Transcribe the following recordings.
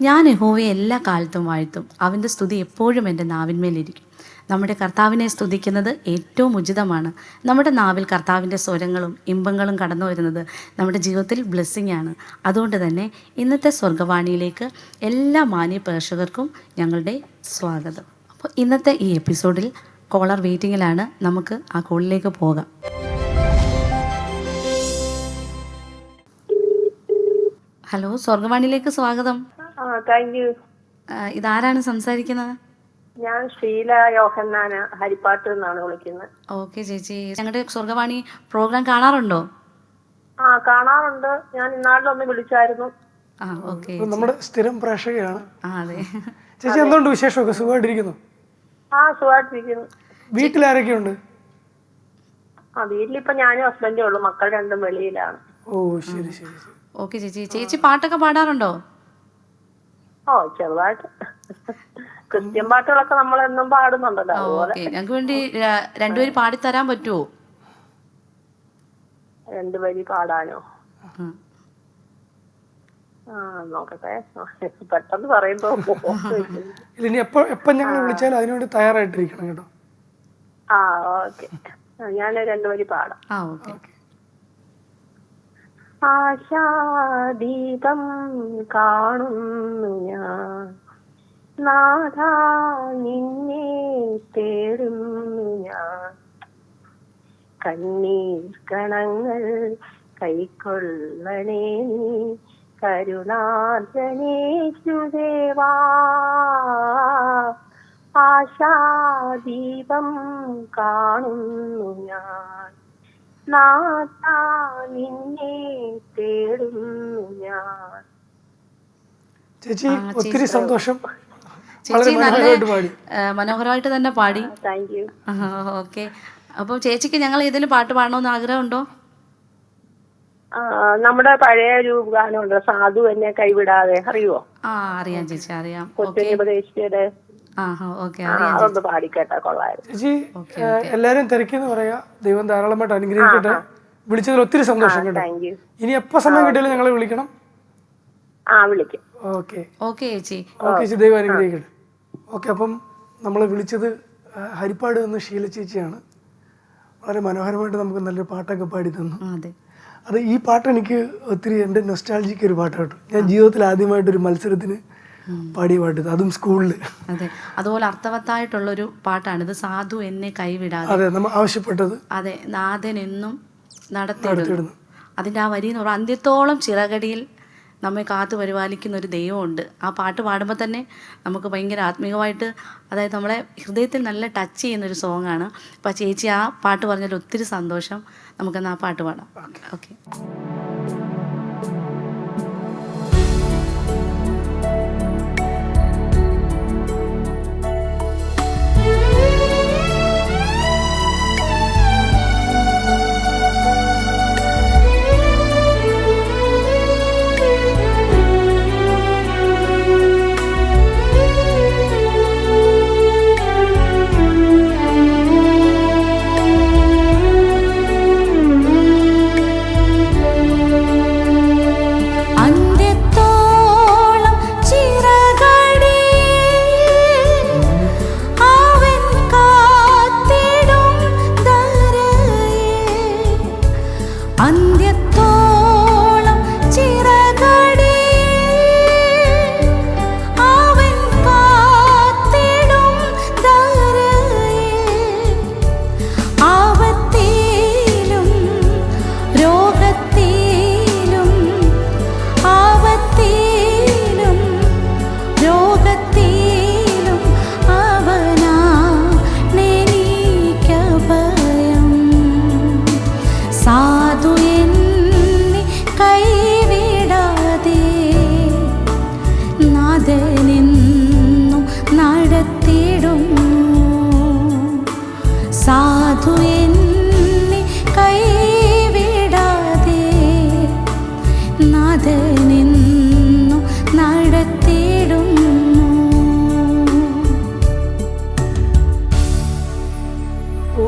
ഞാൻ യഹോവയെ എല്ലാ കാലത്തും വാഴ്ത്തും, അവൻ്റെ സ്തുതി എപ്പോഴും എൻ്റെ നാവിന്മേലിരിക്കും. നമ്മുടെ കർത്താവിനെ സ്തുതിക്കുന്നത് ഏറ്റവും ഉചിതമാണ്. നമ്മുടെ നാവിൽ കർത്താവിൻ്റെ സ്വരങ്ങളും ഇമ്പങ്ങളും കടന്നു വരുന്നത് നമ്മുടെ ജീവിതത്തിൽ ബ്ലെസ്സിങ് ആണ്. അതുകൊണ്ട് തന്നെ ഇന്നത്തെ സ്വർഗവാണിയിലേക്ക് എല്ലാ മാന്യ പ്രേക്ഷകർക്കും ഞങ്ങളുടെ സ്വാഗതം. അപ്പോൾ ഇന്നത്തെ ഈ എപ്പിസോഡിൽ കോളർ വെയിറ്റിങ്ങിലാണ്. നമുക്ക് ആ കോളിലേക്ക് പോകാം. ഹലോ, സ്വർഗവാണിയിലേക്ക് സ്വാഗതം. Thank you. ഇതാരാണ് സംസാരിക്കുന്നത്? ഞാൻ ഷീല യോഹന്നാന്, ഹരിപ്പാട്ട് നിന്നാണ് വിളിക്കുന്നത്. ഓക്കെ ചേച്ചി, ഞങ്ങളുടെ സ്വർഗവാണി പ്രോഗ്രാം കാണാറുണ്ടോ? കാണാറുണ്ട്. ഞാൻ ഇന്നാളിലൊന്ന് വിളിച്ചായിരുന്നു. ഓക്കെ, നമ്മുടെ സ്ഥിരം പ്രേക്ഷകയാണ്. അതെ. ചേച്ചി എന്തുകൊണ്ട് വിശേഷമൊക്കെ? സുഖമായിട്ടിരിക്കുന്നു? സുഖമായിട്ടിരിക്കുന്നു. വീട്ടിലാരൊക്കെയുണ്ട്? വീട്ടിലിപ്പോ ഞാനും ഹസ്ബൻഡേ ഉള്ളു, മക്കൾ രണ്ടും വെളിയിലാണ്. ഓ ശരി ശരി ശരി. ഓക്കെ ചേച്ചി പാട്ടൊക്കെ പാടാറുണ്ടോ? ചെറുതായിട്ട് ക്രിസ്ത്യൻ പാട്ടുകളൊക്കെ നമ്മൾ എന്നും പാടുന്നുണ്ടല്ലോ. അതുപോലെ ഞങ്ങൾക്ക് വേണ്ടി രണ്ടുപേര് പാടിത്തരാൻ പറ്റുമോ? രണ്ടുപേരി പാടാനോ? നോക്കട്ടെ, പെട്ടെന്ന് പറയുമ്പോ ഇനി എപ്പം ഞങ്ങൾ വിളിച്ചാലും അതിനുവേണ്ടി തയ്യാറായിട്ടിരിക്കണം കേട്ടോ. ഓക്കെ, ഞാൻ രണ്ടുപേരി പാടാം. ഓക്കെ. ആശാദീപം കാണുന്നു ഞാൻ, നാഥാ നിന്നെ തേടുന്നു ഞാൻ, കണ്ണീർ കണങ്ങൾ കൈക്കൊള്ളണേ നീ, കരുണാർദ്രനേശുദേവാ. ആശാദീപം കാണുന്നു ഞാൻ, നാഥാ നിന്നെ തേടുന്നു ഞാൻ. ചേച്ചി ഒത്തിരി സന്തോഷം. ചേച്ചി നല്ല മനോഹരമായിട്ട് തന്നെ പാടി. Thank you. ഓക്കെ, അപ്പം ചേച്ചിക്ക് ഞങ്ങൾ ഏതെങ്കിലും പാട്ട് പാടണമെന്ന് ആഗ്രഹമുണ്ടോ? നമ്മുടെ പഴയ ഒരു ഗാനമുണ്ട്, സാധു എന്നെ കൈവിടാതെ, അറിയുവോ? അറിയാം ചേച്ചി, അറിയാം. കൊച്ചുപദേശിയുടെ അതൊന്ന് പാടിക്കേട്ടാ കൊള്ളായിരുന്നു. ചേച്ചി എല്ലാരും തിരക്കിന്ന് പറയാ. ദൈവം ധാരാളമായിട്ട് അനുഗ്രഹിക്കട്ടെ. വിളിച്ചതിൽ ഒത്തിരി സന്തോഷം കേട്ടോ. ഇനി എപ്പോ സമയം കിട്ടിയാലും ഞങ്ങളെ വിളിക്കണം. വിളിക്കാം. ഓക്കെ ചേച്ചി. ചേച്ചി, ദൈവം അനുഗ്രഹിക്കട്ടെ. ഓക്കെ, അപ്പം നമ്മൾ വിളിച്ചത് ഹരിപ്പാട് നിന്ന് ഷീല ചേച്ചിയാണ്. വളരെ മനോഹരമായിട്ട് നമുക്ക് നല്ലൊരു പാട്ടൊക്കെ പാടി തന്നു. അത് ഈ പാട്ട് എനിക്ക് ഒത്തിരി എൻ്റെ നൊസ്റ്റാൾജിക്ക് ഒരു പാട്ട് കേട്ടോ. ഞാൻ ജീവിതത്തിൽ ആദ്യമായിട്ടൊരു മത്സരത്തിന് പാടിയ പാട്ട്, അതും സ്കൂളിൽ. അതെ, അതുപോലെ അർത്ഥവത്തായിട്ടുള്ളൊരു പാട്ടാണിത്. സാധു എന്നെ കൈവിടാതെ. അതെ, നമ്മൾ ആവശ്യപ്പെട്ടത്. അതെ, നാഥൻ എന്നും നടത്തിയിടുന്നു. അതിൻ്റെ ആ വരി എന്ന് പറഞ്ഞാൽ അന്ത്യത്തോളം ചിറകടിയിൽ നമ്മെ കാത്തു പരിപാലിക്കുന്ന ഒരു ദൈവമുണ്ട്. ആ പാട്ട് പാടുമ്പോൾ തന്നെ നമുക്ക് ഭയങ്കര ആത്മീയമായിട്ട്, അതായത് നമ്മളെ ഹൃദയത്തിൽ നല്ല ടച്ച് ചെയ്യുന്നൊരു സോങ്ങാണ്. അപ്പോൾ ചേച്ചി ആ പാട്ട് പറഞ്ഞാൽ ഒത്തിരി സന്തോഷം. നമുക്കെന്നാൽ ആ പാട്ട് പാടാം. ഓക്കെ.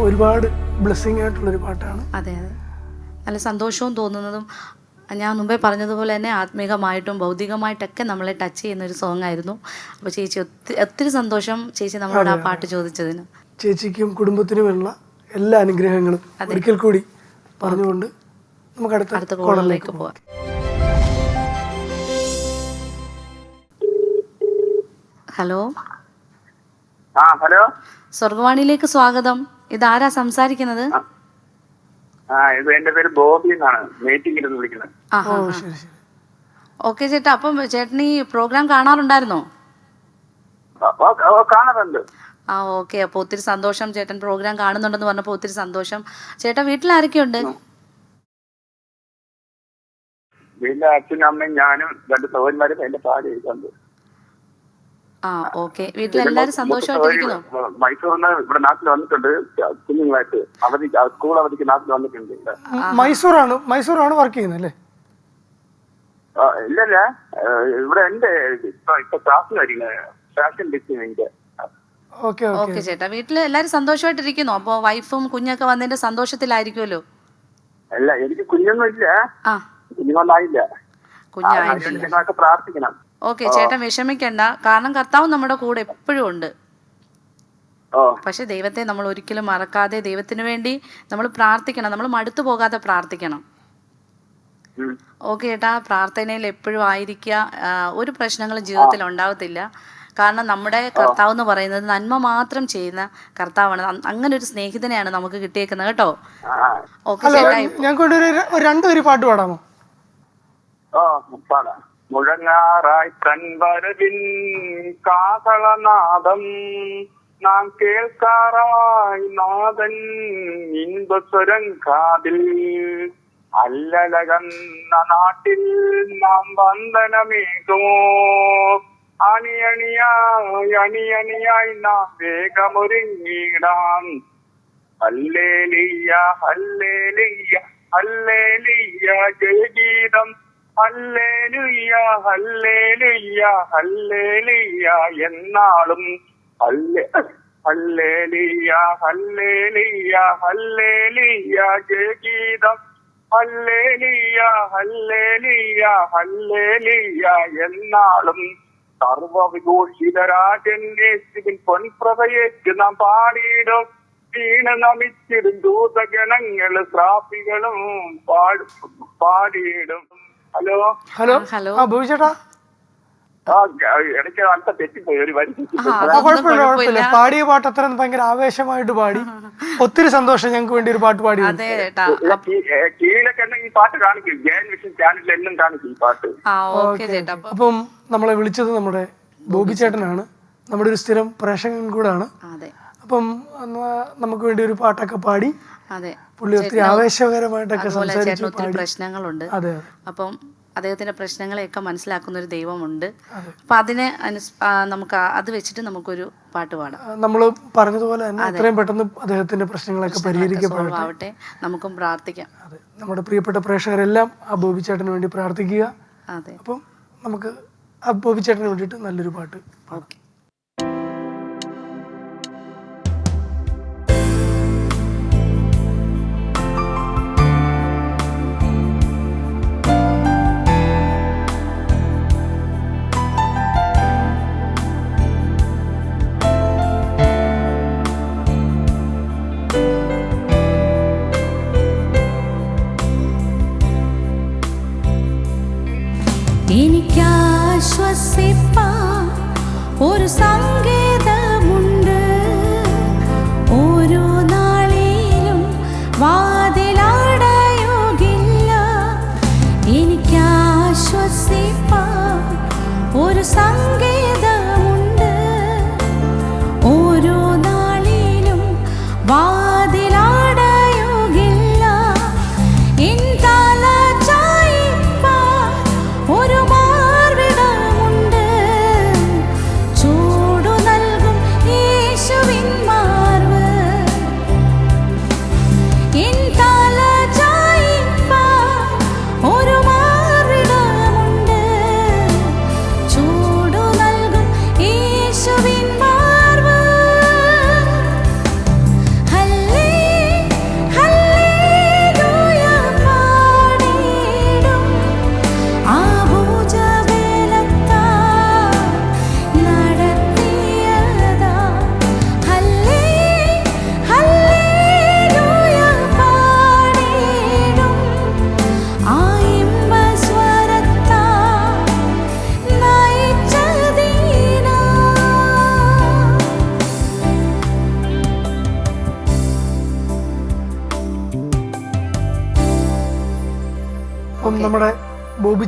ഒരുപാട് ബ്ലെസ്സിങ് ആയിട്ടുള്ളൊരു പാട്ടാണ്. അതെ, നല്ല സന്തോഷവും തോന്നുന്നതും ഞാൻ മുമ്പേ പറഞ്ഞതുപോലെ തന്നെ ആത്മീകമായിട്ടും ഭൗതികമായിട്ടൊക്കെ നമ്മളെ ടച്ച് ചെയ്യുന്ന ഒരു സോങ് ആയിരുന്നു. അപ്പോൾ ചേച്ചി ഒത്തിരി സന്തോഷം ചേച്ചി നമ്മളോട് ആ പാട്ട് ചോദിച്ചതിന്. ചേച്ചിക്കും കുടുംബത്തിനുമുള്ള എല്ലാ അനുഗ്രഹങ്ങളും ഒരിക്കൽ കൂടി പറഞ്ഞുകൊണ്ട് നമുക്ക് അടുത്ത കോളിലേക്ക് പോവാം. ഹലോ. ഹലോ, സ്വർഗവാണിയിലേക്ക് സ്വാഗതം. ഇതാരാ സംസാരിക്കുന്നത്? ഇത് എന്റെ പേര് ബോബി എന്നാണ്. മീറ്റിംഗിൽ നിന്ന് വിളിക്കുന്നത്. ഓക്കെ ചേട്ടാ, അപ്പം ചേട്ടൻ ഈ പ്രോഗ്രാം കാണാറുണ്ടായിരുന്നോ? കാണാറുണ്ട്. ഓക്കെ. അപ്പോൾ ഒത്തിരി സന്തോഷം, ചേട്ടൻ പ്രോഗ്രാം കാണുന്നുണ്ടെന്ന് പറഞ്ഞപ്പോൾ ഒത്തിരി സന്തോഷം. ചേട്ടാ വീട്ടിൽ ആരൊക്കെയുണ്ട്? വീട്ടിലെ അച്ഛനും അമ്മയും ഞാനും 2 സഹോദരന്മാരും എന്റെ ഭാര്യയുണ്ട്. ഓക്കെ. വീട്ടിലെല്ലാരും സന്തോഷമായിട്ടിരിക്കുന്നു? മൈസൂരിന്ന് ഇവിടെ നാട്ടിൽ വന്നിട്ടുണ്ട് കുഞ്ഞുങ്ങളായിട്ട്. സ്കൂൾ അവധിക്ക് നാട്ടിൽ വന്നിട്ടുണ്ട്. മൈസൂറാണ് വർക്ക് ചെയ്യുന്നത് അല്ലേ? ഇല്ലല്ല, ഇവിടെ എന്റെ ഇപ്പൊ ക്ലാസ് ഫാഷൻ ഡിസൈനിന്റെ. ഓക്കെ ചേട്ടാ, വീട്ടിൽ എല്ലാരും സന്തോഷമായിട്ടിരിക്കുന്നു. അപ്പൊ വൈഫും കുഞ്ഞൊക്കെ വന്നതിന്റെ സന്തോഷത്തിലായിരിക്കുമല്ലോ? അല്ല, എനിക്ക് കുഞ്ഞൊന്നും ഇല്ല. കുഞ്ഞുങ്ങളായില്ല. കുഞ്ഞായിട്ട് പ്രാർത്ഥിക്കണം. ഓക്കെ ചേട്ടൻ വിഷമിക്കണ്ട, കാരണം കർത്താവ് നമ്മുടെ കൂടെ എപ്പോഴും ഉണ്ട്. പക്ഷെ ദൈവത്തെ നമ്മൾ ഒരിക്കലും മറക്കാതെ ദൈവത്തിന് വേണ്ടി നമ്മൾ പ്രാർത്ഥിക്കണം. നമ്മൾ മടുത്തു പോകാതെ പ്രാർത്ഥിക്കണം. ഓക്കെ ചേട്ടാ, പ്രാർത്ഥനയിൽ എപ്പോഴും ആയിരിക്കുക. ഒരു പ്രശ്നങ്ങളും ജീവിതത്തിൽ ഉണ്ടാവത്തില്ല. കാരണം നമ്മുടെ കർത്താവ് എന്ന് പറയുന്നത് നന്മ മാത്രം ചെയ്യുന്ന കർത്താവാണ്. അങ്ങനെ ഒരു സ്നേഹിതനെയാണ് നമുക്ക് കിട്ടിയേക്കുന്നത് കേട്ടോ. ഓക്കെ ചേട്ടാ, രണ്ടു പാട്ട് പാടാമോ? പാടാം. മുഴങ്ങാറായി കൺവരവിൻ കാഹളനാദം നാം കേൾക്കാറായി നാദൻ ഇൻപസ്വരം കാതിൽ അല്ലലകന്ന നാട്ടിൽ നാം വന്ദനമേകുമോ അണിയണിയായി നാം വേഗമൊരുങ്ങിടാം. ഹല്ലേലൂയ ഹല്ലേലൂയ ഹല്ലേലൂയ ജയഗീതം ഹല്ലേലൂയ ഹല്ലേലൂയ ഹല്ലേലൂയ എന്നാളും ഹല്ലേലൂയ ഹല്ലേലൂയ ഹല്ലേലൂയ ജയഗീതം ഹല്ലേലൂയ ഹല്ലേലൂയ ഹല്ലേലൂയ എന്നാളും സർവവിഘോഷിതരാജൻ യേശുവിൻ പൊൻപ്രഭയേറ്റ് നാം പാടിയിടും. വീണ നമിച്ചിടും ദൂതഗണങ്ങള് ശ്രാപ്പികളും പാടിയിടും. ഹലോ ചേട്ടാ, ഇടയ്ക്ക് അടുത്ത തെറ്റിപ്പോയി ഒരു വരി. കുഴപ്പമില്ല. പാടിയ പാട്ട് അത്ര ഭയങ്കര ആവേശമായിട്ട് പാടി. ഒത്തിരി സന്തോഷം. ഞങ്ങൾക്ക് വേണ്ടി ഒരു പാട്ട് പാടി. കീഴൊക്കെ ഈ പാട്ട് കാണിക്കും. ജയൻ വിഷൻ ചാനലിൽ എല്ലാം കാണിക്കും ഈ പാട്ട്. അപ്പം നമ്മളെ വിളിച്ചത് നമ്മുടെ ബോബി ചേട്ടനാണ്. നമ്മുടെ ഒരു സ്ഥിരം പ്രേക്ഷകൻ കൂടാണ്. അപ്പം നമുക്ക് വേണ്ടി ഒരു പാട്ടൊക്കെ പാടി. പുള്ളി ഒത്തിരി ആവേശകരമായിട്ടൊക്കെ സംസാരിച്ചു. ഒത്തിരി പ്രശ്നങ്ങളുണ്ട്. അപ്പം അദ്ദേഹത്തിന്റെ പ്രശ്നങ്ങളെയൊക്കെ മനസ്സിലാക്കുന്ന ഒരു ദൈവമുണ്ട്. അപ്പൊ അതിനെ നമുക്ക് അത് വെച്ചിട്ട് നമുക്കൊരു പാട്ട് പാടാം. നമ്മൾ പറഞ്ഞതുപോലെ തന്നെ എത്രയും പെട്ടെന്ന് അദ്ദേഹത്തിന്റെ പ്രശ്നങ്ങളൊക്കെ പരിഹരിക്കപ്പെടട്ടെ. നമുക്കും പ്രാർത്ഥിക്കാം. നമ്മുടെ പ്രിയപ്പെട്ട പ്രേക്ഷകരെല്ലാം ആ ബോബി ചേട്ടന് വേണ്ടി പ്രാർത്ഥിക്കുക. അപ്പം നമുക്ക് ആ ബോബി ചേട്ടന് വേണ്ടിയിട്ട് നല്ലൊരു പാട്ട് പാടാം. എനിക്കാശ്വസിപ്പാൻ ഒരു സങ്കേതമുണ്ട്. ഓരോ നാളിലും വാതിലടയുകില്ല. എനിക്കാശ്വസിപ്പാൻ ഒരു സങ്കേതമുണ്ട്. ഓരോ നാളിലും വാതിലടയുകില്ല. എൻ തല ചായിപ്പാൻ ഒരു മാർവിടമുണ്ട്. ചൂടു നല്ല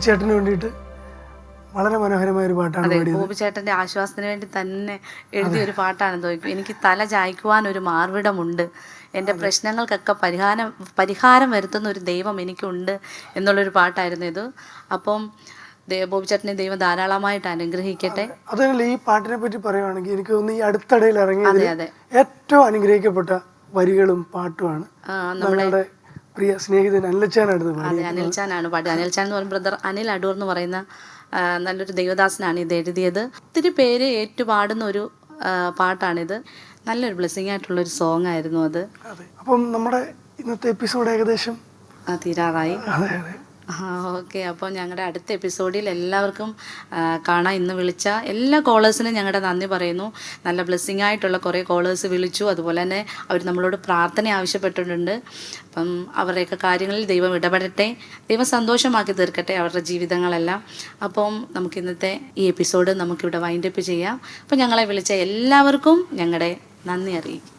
ചേട്ടന് വേണ്ടിയിട്ട് വളരെ മനോഹരമായ ഒരു പാട്ടാണ് പാടിയത്. ബോബി ചേട്ടൻ്റെ ആശ്വാസത്തിന് വേണ്ടി തന്നെ എഴുതിയൊരു പാട്ടാണെന്ന് തോന്നിക്കും. എനിക്ക് തല ചായ്ക്കുവാൻ ഒരു മാർവിടമുണ്ട്, എൻ്റെ പ്രശ്നങ്ങൾക്കൊക്കെ പരിഹാരം വരുത്തുന്ന ഒരു ദൈവം എനിക്കുണ്ട് എന്നുള്ളൊരു പാട്ടായിരുന്നു ഇത്. അപ്പം ബോബി ചേട്ടനെ ദൈവം ധാരാളമായിട്ട് അനുഗ്രഹിക്കട്ടെ. അതല്ല, ഈ പാട്ടിനെ പറ്റി പറയുവാണെങ്കിൽ എനിക്ക് തോന്നുന്നു ഈ അടുത്തിടയിൽ ഇറങ്ങിയത് അതെ ഏറ്റവും അനുഗ്രഹിക്കപ്പെട്ട വരികളും പാട്ടുമാണ് നമ്മളുടെ പ്രിയ സ്നേഹിതൻ അനിൽച്ചാനാണ് പാടിയത്. അനിൽച്ചാനാണ് പാടിയത്. അനിൽച്ചാൻ എന്ന് പറയുന്ന ബ്രദർ അനിൽ അടൂർ എന്ന് പറയുന്ന നല്ലൊരു ദൈവദാസനാണ് ഇത് എഴുതിയത്. ഒത്തിരി പേര് ഏറ്റുപാടുന്ന ഒരു പാട്ടാണിത്. നല്ലൊരു ബ്ലെസ്സിങ് ആയിട്ടുള്ളൊരു സോങ് ആയിരുന്നു അത്. അപ്പം നമ്മുടെ ഇന്നത്തെ എപ്പിസോഡ് ഏകദേശം തീരാറായി. അതെ അതെ. ഓക്കെ, അപ്പോൾ ഞങ്ങളുടെ അടുത്ത എപ്പിസോഡിൽ എല്ലാവർക്കും കാണാൻ ഇന്ന് വിളിച്ച എല്ലാ കോളേഴ്സിനും ഞങ്ങളുടെ നന്ദി പറയുന്നു. നല്ല ബ്ലെസ്സിങ് ആയിട്ടുള്ള കുറേ കോളേഴ്സ് വിളിച്ചു. അതുപോലെ തന്നെ അവർ നമ്മളോട് പ്രാർത്ഥന ആവശ്യപ്പെട്ടിട്ടുണ്ട്. അപ്പം അവരുടെയൊക്കെ കാര്യങ്ങളിൽ ദൈവം ഇടപെടട്ടെ, ദൈവം സന്തോഷമാക്കി തീർക്കട്ടെ അവരുടെ ജീവിതങ്ങളെല്ലാം. അപ്പം നമുക്ക് ഇന്നത്തെ ഈ എപ്പിസോഡ് നമുക്കിവിടെ വൈൻഡപ്പ് ചെയ്യാം. അപ്പം ഞങ്ങളെ വിളിച്ച എല്ലാവർക്കും ഞങ്ങളുടെ നന്ദി അറിയിക്കും.